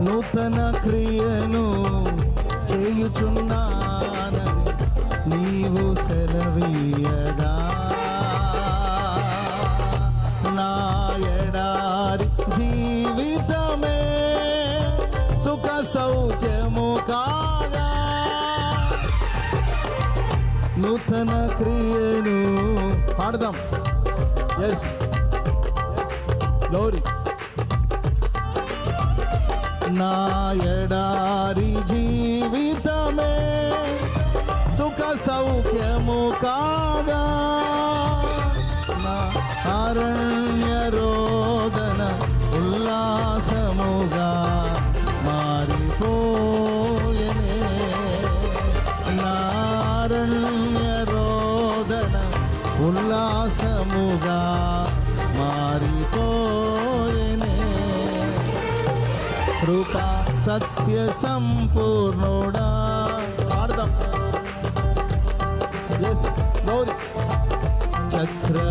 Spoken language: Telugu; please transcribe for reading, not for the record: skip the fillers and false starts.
నూతన క్రియను చేయుచున్నానని నీవు సెలవీయగా నా ఎడారి జీవితమే సుఖ సౌఖ్యము కాగా నూతన క్రియను పాడదాం. Yes glory. నా ఎడారి జీవితమే సుఖ సౌఖ్యము కాగా నా అరణ్య రోదన ఉల్లాసముగా మారిపోయనే. నా అరణ్య రోదన ఉల్లాసముగా మారిపోయనే. కృపా సత్య సంపూర్ణుడా పాడదాం. Yes glory. చక్ర